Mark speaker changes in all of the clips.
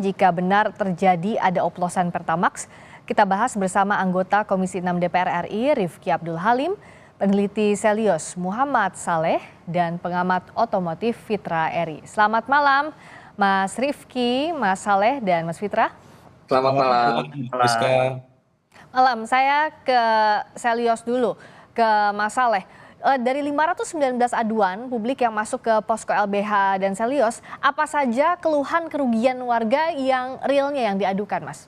Speaker 1: jika benar terjadi ada oplosan Pertamax? Kita bahas bersama anggota Komisi 6 DPR RI Rifki Abdul Halim, peneliti Selyos Muhammad Saleh, dan pengamat otomotif Fitra Eri. Selamat malam Mas Rifki, Mas Saleh, dan Mas Fitra.
Speaker 2: Selamat malam.
Speaker 1: Malam, saya ke Selyos dulu, ke Mas Saleh. Dari 519 aduan publik yang masuk ke posko LBH dan Selyos, apa saja keluhan kerugian warga yang realnya yang diadukan, Mas?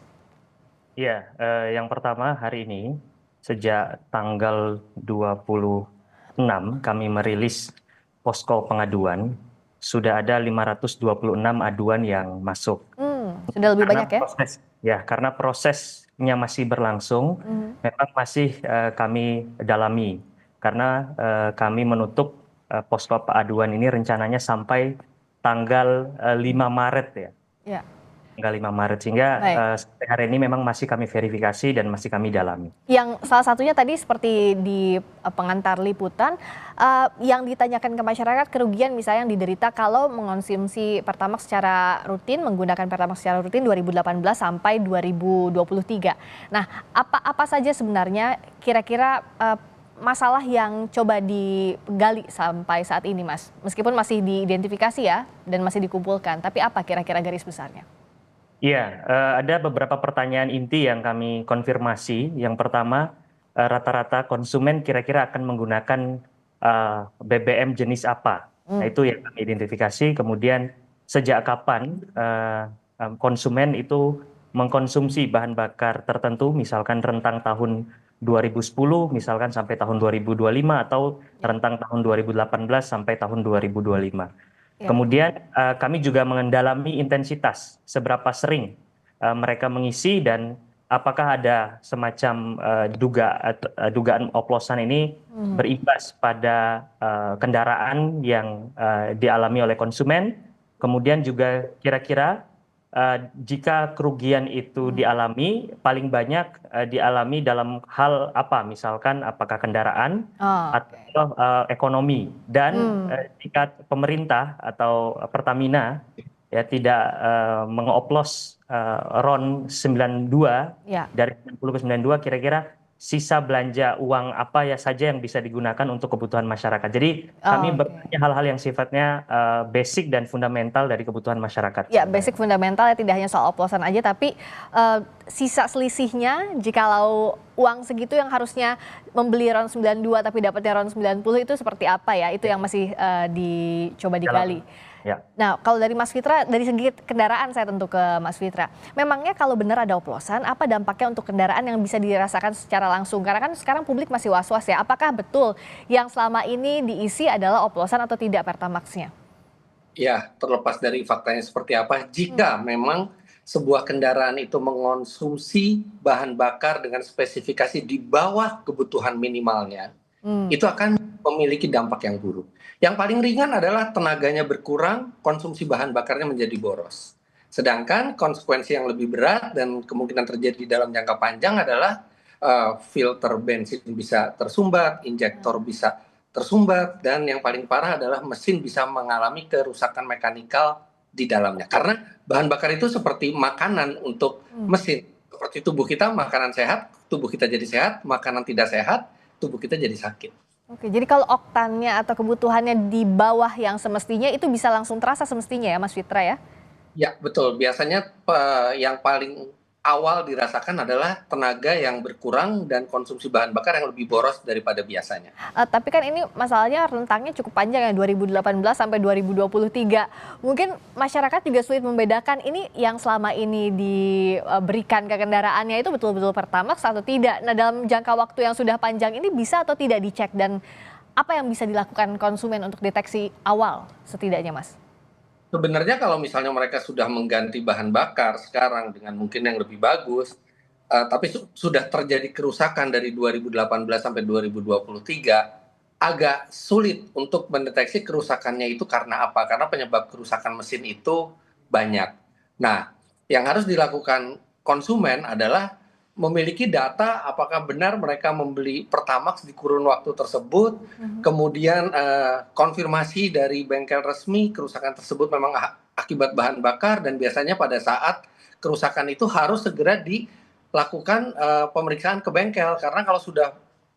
Speaker 3: Iya, yang pertama hari ini sejak tanggal 26 kami merilis posko pengaduan, sudah ada 526 aduan yang masuk.
Speaker 1: Sudah lebih banyak ya?
Speaker 3: Karena prosesnya masih berlangsung, memang masih kami dalami. Karena kami menutup posko pengaduan ini rencananya sampai tanggal 5 Maret ya.
Speaker 1: Ya.
Speaker 3: Tanggal 5 Maret, sehingga sampai hari ini memang masih kami verifikasi dan masih kami dalami.
Speaker 1: Yang salah satunya tadi seperti di pengantar liputan, yang ditanyakan ke masyarakat kerugian misalnya yang diderita kalau mengonsumsi Pertamax secara rutin, menggunakan Pertamax secara rutin 2018 sampai 2023. Nah, apa saja sebenarnya kira-kira masalah yang coba digali sampai saat ini, Mas? Meskipun masih diidentifikasi ya dan masih dikumpulkan, tapi apa kira-kira garis besarnya?
Speaker 3: Iya, ada beberapa pertanyaan inti yang kami konfirmasi. Yang pertama, rata-rata konsumen kira-kira akan menggunakan BBM jenis apa? Nah, itu yang kami identifikasi. Kemudian sejak kapan konsumen itu mengkonsumsi bahan bakar tertentu, misalkan rentang tahun 2010 misalkan sampai tahun 2025 atau rentang tahun 2018 sampai tahun 2025. Kemudian kami juga mengendalami intensitas, seberapa sering mereka mengisi dan apakah ada semacam dugaan oplosan ini berimbas pada kendaraan yang dialami oleh konsumen. Kemudian juga kira-kira jika kerugian itu dialami, paling banyak dialami dalam hal apa? Misalkan apakah kendaraan atau ekonomi. Dan jika pemerintah atau Pertamina ya tidak mengoplos RON 92 dari 90 ke 92, kira-kira sisa belanja uang apa ya saja yang bisa digunakan untuk kebutuhan masyarakat. Jadi kami bertanya hal-hal yang sifatnya basic dan fundamental dari kebutuhan masyarakat.
Speaker 1: Ya, basic fundamental ya, tidak hanya soal oplosan aja, tapi sisa selisihnya jikalau uang segitu yang harusnya membeli RON 92 tapi dapatnya RON 90 itu seperti apa ya? Itu yang masih dicoba digali.
Speaker 3: Ya.
Speaker 1: Nah, kalau dari Mas Fitra, dari segi kendaraan saya tentu ke Mas Fitra. Memangnya kalau benar ada oplosan, apa dampaknya untuk kendaraan yang bisa dirasakan secara langsung? Karena kan sekarang publik masih was-was ya, apakah betul yang selama ini diisi adalah oplosan atau tidak Pertamax-nya?
Speaker 2: Ya, terlepas dari faktanya seperti apa, jika memang sebuah kendaraan itu mengonsumsi bahan bakar dengan spesifikasi di bawah kebutuhan minimalnya, itu akan memiliki dampak yang buruk. Yang paling ringan adalah tenaganya berkurang, konsumsi bahan bakarnya menjadi boros. Sedangkan konsekuensi yang lebih berat dan kemungkinan terjadi dalam jangka panjang adalah filter bensin bisa tersumbat, injektor bisa tersumbat, dan yang paling parah adalah mesin bisa mengalami kerusakan mekanikal di dalamnya. Karena bahan bakar itu seperti makanan untuk mesin. Seperti tubuh kita, makanan sehat, tubuh kita jadi sehat, makanan tidak sehat, tubuh kita jadi sakit.
Speaker 1: Oke, jadi kalau oktannya atau kebutuhannya di bawah yang semestinya itu bisa langsung terasa semestinya ya Mas Fitra ya?
Speaker 2: Ya, betul. Biasanya yang paling awal dirasakan adalah tenaga yang berkurang dan konsumsi bahan bakar yang lebih boros daripada biasanya.
Speaker 1: Tapi kan ini masalahnya rentangnya cukup panjang ya, 2018 sampai 2023. Mungkin masyarakat juga sulit membedakan ini yang selama ini diberikan ke kendaraannya itu betul-betul Pertamax atau tidak. Nah, dalam jangka waktu yang sudah panjang ini bisa atau tidak dicek, dan apa yang bisa dilakukan konsumen untuk deteksi awal setidaknya, Mas?
Speaker 2: Sebenarnya kalau misalnya mereka sudah mengganti bahan bakar sekarang dengan mungkin yang lebih bagus, tapi sudah terjadi kerusakan dari 2018 sampai 2023, agak sulit untuk mendeteksi kerusakannya itu karena apa? Karena penyebab kerusakan mesin itu banyak. Nah, yang harus dilakukan konsumen adalah memiliki data apakah benar mereka membeli Pertamax di kurun waktu tersebut, kemudian konfirmasi dari bengkel resmi kerusakan tersebut memang akibat bahan bakar, dan biasanya pada saat kerusakan itu harus segera dilakukan pemeriksaan ke bengkel, karena kalau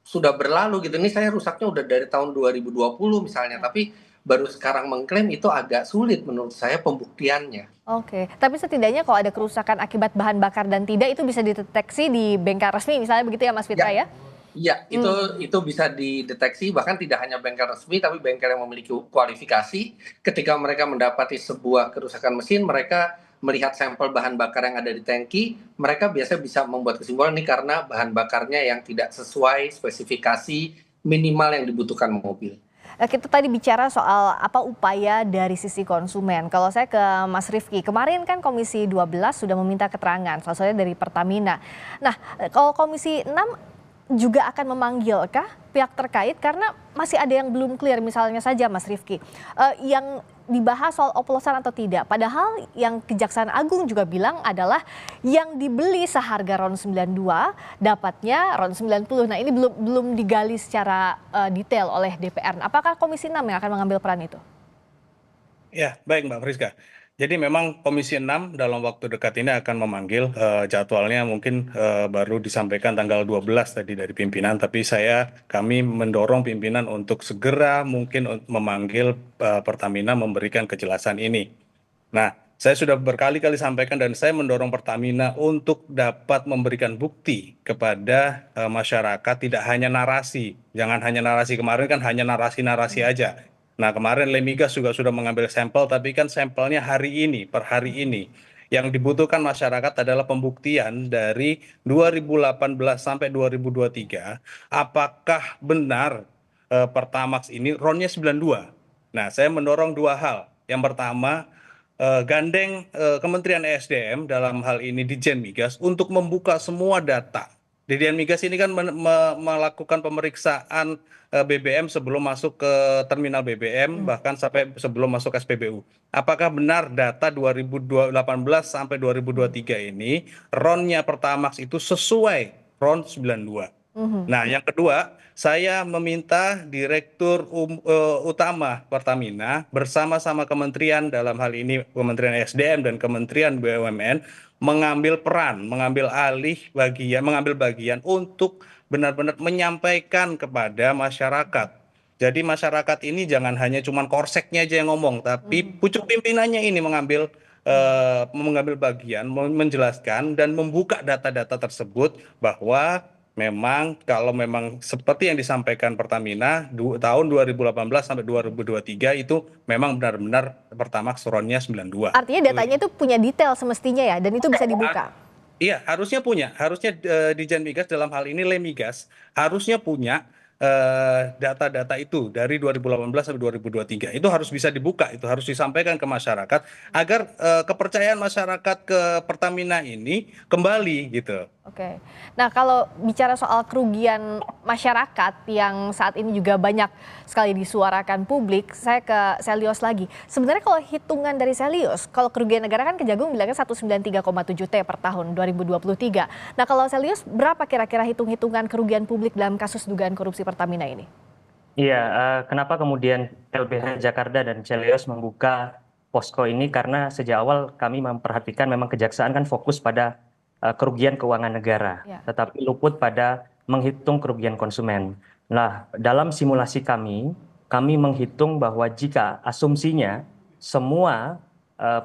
Speaker 2: sudah berlalu gitu, ini saya rusaknya udah dari tahun 2020 misalnya, tapi baru sekarang mengklaim, itu agak sulit menurut saya pembuktiannya.
Speaker 1: Oke, tapi setidaknya kalau ada kerusakan akibat bahan bakar dan tidak, itu bisa dideteksi di bengkel resmi misalnya begitu ya Mas Fitra ya?
Speaker 2: Iya, itu bisa dideteksi, bahkan tidak hanya bengkel resmi, tapi bengkel yang memiliki kualifikasi. Ketika mereka mendapati sebuah kerusakan mesin, mereka melihat sampel bahan bakar yang ada di tangki, mereka biasa bisa membuat kesimpulan ini karena bahan bakarnya yang tidak sesuai spesifikasi minimal yang dibutuhkan mobil.
Speaker 1: Kita tadi bicara soal apa upaya dari sisi konsumen. Kalau saya ke Mas Rifki, kemarin kan Komisi 12 sudah meminta keterangan, salah satunya dari Pertamina. Nah, kalau Komisi 6 juga akan memanggilkah pihak terkait, karena masih ada yang belum clear, misalnya saja Mas Rifki, yang dibahas soal oplosan atau tidak. Padahal yang Kejaksaan Agung juga bilang adalah yang dibeli seharga RON 92 dapatnya RON 90. Nah, ini belum digali secara detail oleh DPR. Apakah Komisi 6 yang akan mengambil peran itu?
Speaker 4: Ya, baik Mbak Friska. Jadi memang Komisi 6 dalam waktu dekat ini akan memanggil, jadwalnya mungkin baru disampaikan tanggal 12 tadi dari pimpinan, tapi kami mendorong pimpinan untuk segera mungkin memanggil Pertamina memberikan kejelasan ini. Nah, saya sudah berkali-kali sampaikan dan saya mendorong Pertamina untuk dapat memberikan bukti kepada masyarakat, tidak hanya narasi. Jangan hanya narasi, kemarin kan hanya narasi-narasi aja. Nah, kemarin Lemigas juga sudah mengambil sampel, tapi kan sampelnya hari ini, per hari ini. Yang dibutuhkan masyarakat adalah pembuktian dari 2018 sampai 2023, apakah benar Pertamax ini RON-nya 92. Nah, saya mendorong dua hal. Yang pertama, gandeng Kementerian ESDM dalam hal ini Ditjen Migas untuk membuka semua data. Ditjen Migas ini kan melakukan pemeriksaan BBM sebelum masuk ke terminal BBM, bahkan sampai sebelum masuk SPBU. Apakah benar data 2018 sampai 2023 ini RON-nya Pertamax itu sesuai RON 92? Nah, yang kedua, saya meminta Direktur Utama Pertamina bersama-sama kementerian, dalam hal ini Kementerian SDM dan Kementerian BUMN, mengambil peran, mengambil bagian untuk benar-benar menyampaikan kepada masyarakat. Jadi masyarakat ini jangan hanya cuman korseknya aja yang ngomong, tapi pucuk pimpinannya ini mengambil bagian, menjelaskan dan membuka data-data tersebut, bahwa memang kalau memang seperti yang disampaikan Pertamina tahun 2018 sampai 2023 itu memang benar-benar Pertamax RON-nya 92.
Speaker 1: Artinya datanya itu punya detail semestinya ya, dan itu bisa dibuka.
Speaker 4: Iya, harusnya Ditjen Migas dalam hal ini Lemigas harusnya punya data-data itu dari 2018 sampai 2023. Itu harus bisa dibuka, itu harus disampaikan ke masyarakat agar kepercayaan masyarakat ke Pertamina ini kembali gitu.
Speaker 1: Oke. Nah, kalau bicara soal kerugian masyarakat yang saat ini juga banyak sekali disuarakan publik, saya ke Selyos lagi. Sebenarnya kalau hitungan dari Selyos, kalau kerugian negara kan Kejagung bilangnya 193,7 T per tahun 2023. Nah, kalau Selyos berapa kira-kira hitung-hitungan kerugian publik dalam kasus dugaan korupsi Pertamina ini?
Speaker 3: Iya, kenapa kemudian LBH Jakarta dan Selyos membuka posko ini? Karena sejak awal kami memperhatikan memang Kejaksaan kan fokus pada kerugian keuangan negara, tetapi luput pada menghitung kerugian konsumen. Nah, dalam simulasi kami menghitung bahwa jika asumsinya semua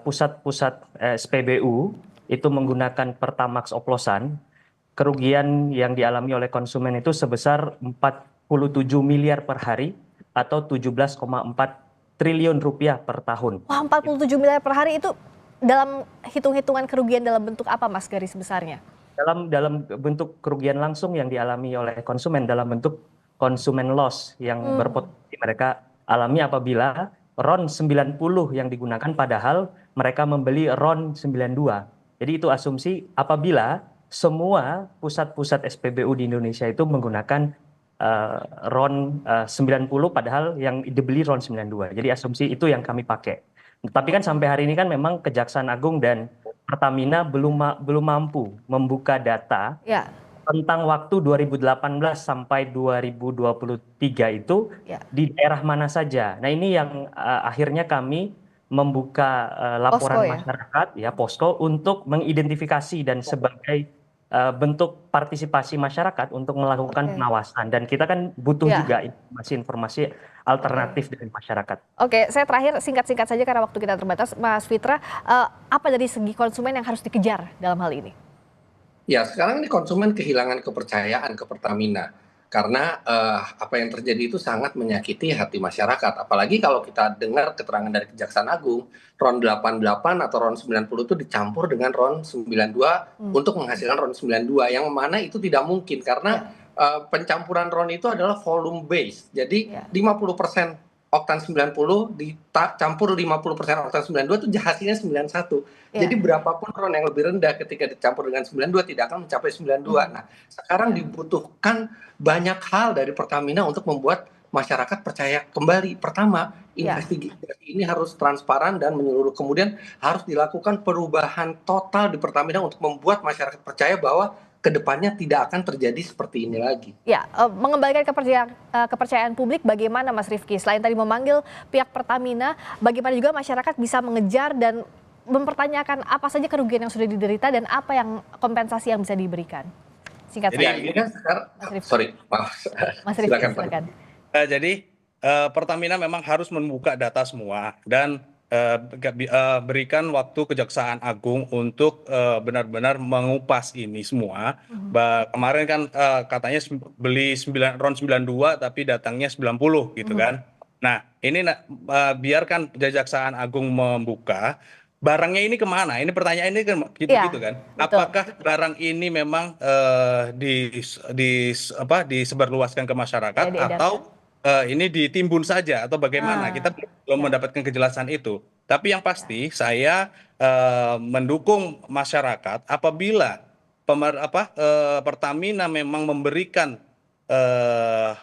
Speaker 3: pusat-pusat SPBU itu menggunakan Pertamax oplosan, kerugian yang dialami oleh konsumen itu sebesar 47 miliar per hari atau 17,4 triliun rupiah per tahun.
Speaker 1: Wah, 47 miliar per hari itu dalam hitung-hitungan kerugian dalam bentuk apa, Mas, garis besarnya?
Speaker 3: Dalam bentuk kerugian langsung yang dialami oleh konsumen, dalam bentuk konsumen loss yang berpotensi mereka alami apabila RON 90 yang digunakan padahal mereka membeli RON 92. Jadi itu asumsi apabila semua pusat-pusat SPBU di Indonesia itu menggunakan RON 90 padahal yang dibeli RON 92. Jadi asumsi itu yang kami pakai. Tapi kan sampai hari ini kan memang Kejaksaan Agung dan Pertamina belum mampu membuka data tentang waktu 2018 sampai 2023 itu di daerah mana saja. Nah, ini yang akhirnya kami membuka
Speaker 1: Posko
Speaker 3: laporan
Speaker 1: ya?
Speaker 3: masyarakat ya posko untuk mengidentifikasi dan sebagai bentuk partisipasi masyarakat untuk melakukan
Speaker 1: Oke.
Speaker 3: pengawasan dan kita kan butuh
Speaker 1: Ya.
Speaker 3: juga informasi-informasi alternatif dari masyarakat.
Speaker 1: Oke, saya terakhir singkat-singkat saja karena waktu kita terbatas, Mas Fitra, apa dari segi konsumen yang harus dikejar dalam hal ini?
Speaker 2: Ya, sekarang ini konsumen kehilangan kepercayaan ke Pertamina karena apa yang terjadi itu sangat menyakiti hati masyarakat. Apalagi kalau kita dengar keterangan dari Kejaksaan Agung, RON 88 atau RON 90 itu dicampur dengan RON 92 untuk menghasilkan RON 92, yang mana itu tidak mungkin karena pencampuran RON itu adalah volume base. Jadi 50% oktan 90 dicampur 50% oktan 92 itu hasilnya 91. Jadi berapapun RON yang lebih rendah ketika dicampur dengan 92 tidak akan mencapai 92. Nah, sekarang dibutuhkan banyak hal dari Pertamina untuk membuat masyarakat percaya kembali. Pertama, investigasi ini harus transparan dan menyeluruh. Kemudian harus dilakukan perubahan total di Pertamina untuk membuat masyarakat percaya bahwa kedepannya tidak akan terjadi seperti ini lagi.
Speaker 1: Ya, mengembalikan kepercayaan publik bagaimana Mas Rifki? Selain tadi memanggil pihak Pertamina, bagaimana juga masyarakat bisa mengejar dan mempertanyakan apa saja kerugian yang sudah diderita dan apa yang kompensasi yang bisa diberikan? Singkat saja.
Speaker 2: Ini kan sekarang,
Speaker 1: Mas Rifki, silakan.
Speaker 4: Jadi Pertamina memang harus membuka data semua dan berikan waktu Kejaksaan Agung untuk benar-benar mengupas ini semua. Kemarin kan katanya beli RON 92 tapi datangnya 90 gitu kan. Nah, ini biarkan Kejaksaan Agung membuka. Barangnya ini kemana? Ini pertanyaan ini kan gitu kan. Apakah barang ini memang disebarluaskan ke masyarakat atau ini ditimbun saja atau bagaimana? Kita belum mendapatkan kejelasan itu. Tapi yang pasti saya mendukung masyarakat apabila Pertamina memang memberikan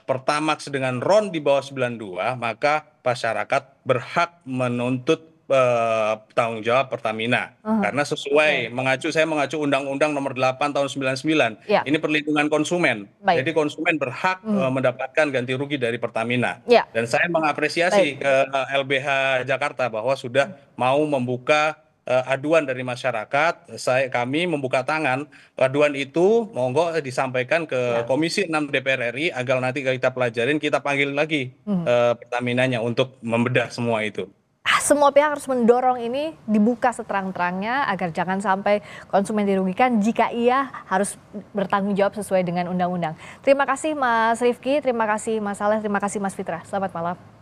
Speaker 4: Pertamax dengan RON di bawah 92, maka masyarakat berhak menuntut tanggung jawab Pertamina karena sesuai saya mengacu Undang-Undang Nomor 8 Tahun 99. Ini perlindungan konsumen. Jadi konsumen berhak mendapatkan ganti rugi dari Pertamina. Dan saya mengapresiasi ke LBH Jakarta bahwa sudah mau membuka aduan dari masyarakat. Kami membuka tangan aduan itu, monggo disampaikan ke Komisi 6 DPR RI agar nanti kita pelajarin, kita panggil lagi Pertaminanya untuk membedah semua itu.
Speaker 1: Semua pihak harus mendorong ini dibuka seterang-terangnya agar jangan sampai konsumen dirugikan jika ia harus bertanggung jawab sesuai dengan undang-undang. Terima kasih Mas Rifki, terima kasih Mas Saleh, terima kasih Mas Fitra. Selamat malam.